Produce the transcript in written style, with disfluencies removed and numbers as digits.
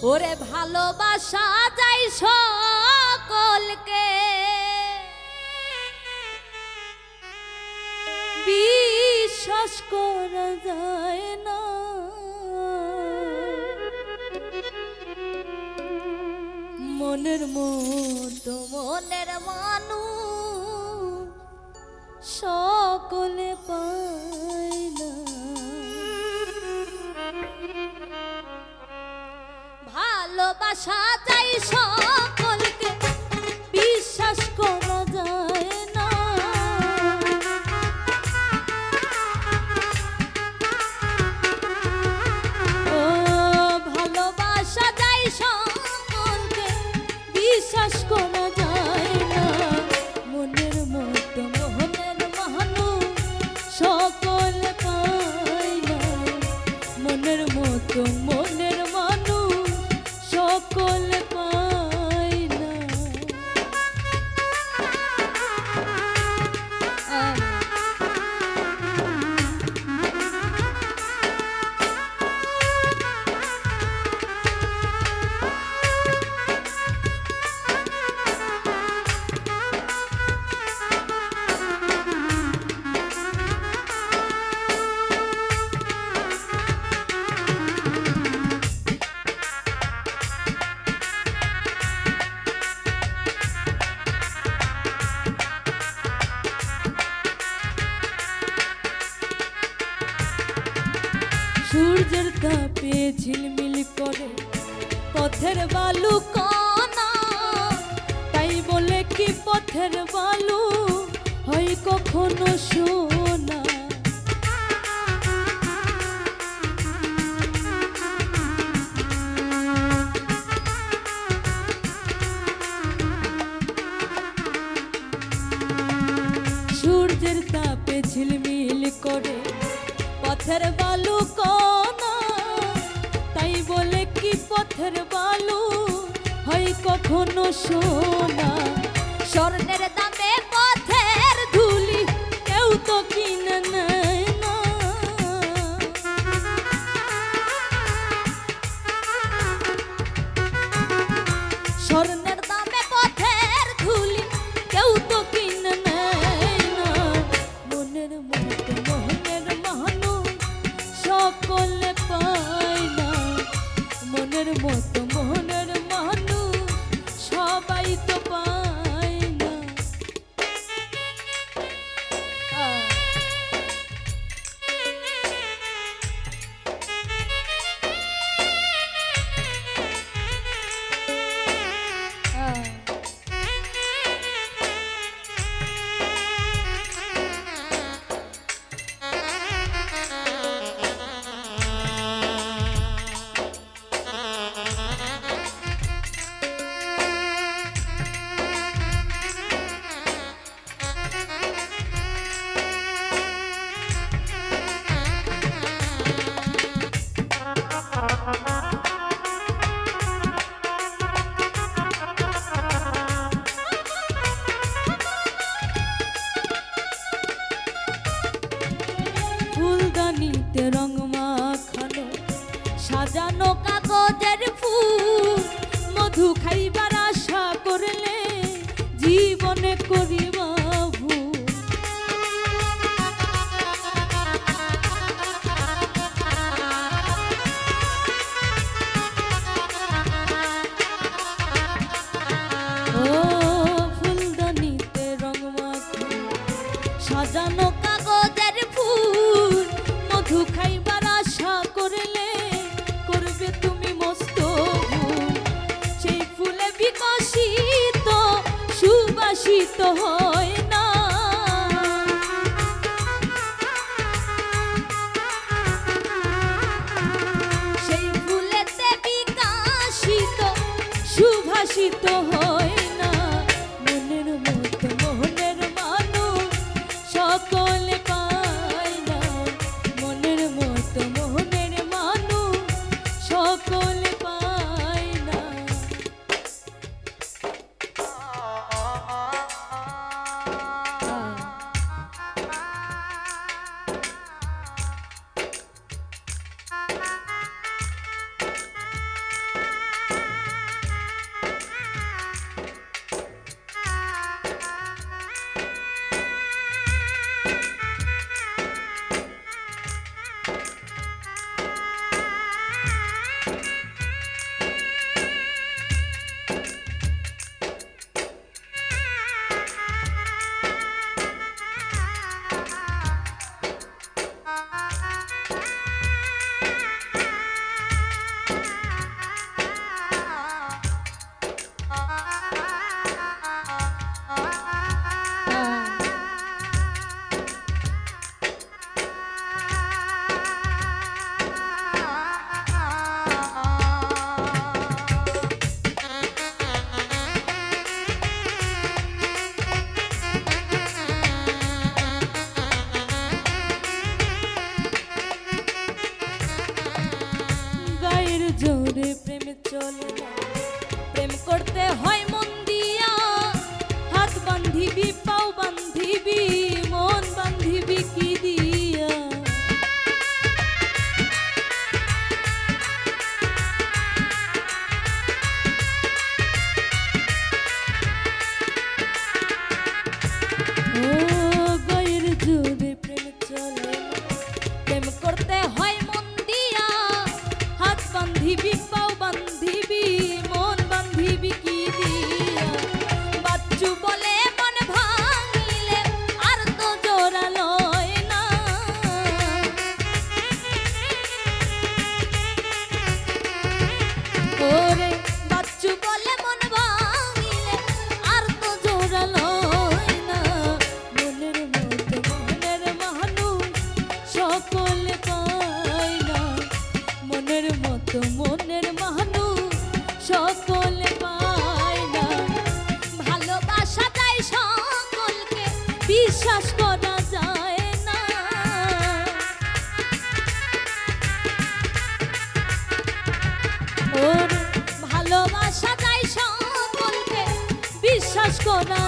ওরে ভালোবাসা যায় সকলকে, বিশ্বাস করা যায় না। মনের মতো মনের মানুষ সকলে পায় না। ভালোবাসা যায় সকলকে, বিশ্বাস করা যায় না। ও ভালোবাসা যায় সকলকে, বিশ্বাস করা যায় না। মনের মতো মনের মানুষ সকলে পায় না। মনের মতো মনের মানুষ সকলে পায় না। সূর্যের তাপে ঝিলমিল করে পথের বালু কণা, তাই বলে কি পথের বালু হয় কখনো সোনা। সূর্যের তাপে ঝিলমিল করে পথের বালু কণা, তাই বলে কি পথের বালু হয় কখনো সোনা। স্বর্ণের দামে পথের ধুলি কেউ তো কিনে নেয় না। স্বর্ণের দামে পথের ধুলি কেউ তো কিনে নেয় না। মনের মতো মনের মানুষ সকলে পায় না। মনের মতো মনের মানুষ সবাই তো পায় না। ফুলদানিতে রং মাখানো সাজানো কাগজের ফুল, মধু খাইবার আশা করলে জীবনে করিবা ভুল। ও ফুলদানিতে রং মাখানো সাজানো কাগজের ফুল, মধু খাইবার আশা করলে করবে তুমি মস্ত ভুল। সেই ফুলে বিকশিত সুবাসিত হয় না। সেই ফুলেতে বিকশিত সুভাষিত হয় না। মনের মতো মনের মানুষ সকলে পায় না। মনের মতো মনের মানুষ সকলে পায় না। জোরে প্রেম চলে না, প্রেম করতে হয় মন দিয়া, হাত বান্ধিবি পাও বান্ধিবি মন বান্ধিবি কি দিয়া। ও গায়ের জোরে প্রেম চলে না, প্রেম করতে হয় মন দিয়া, হাত বান্ধিবি পাও বান্ধিবি মন বান্ধিবি কি দিয়া। বাচ্চু বলে মন ভাঙিলে আর তো জোড়া লয় না, ওরে বাচ্চু বলে মন ভাঙিলে আর তো জোড়া লয় না। মনের মতো মনের মানুষ সকলে পায় না, মনের মতো মনের মানুষ সকলে পায় না। ভালোবাসা যায় সকলকে, বিশ্বাস করা যায় না। ওর ভালোবাসা যায় সকলকে, বিশ্বাস করা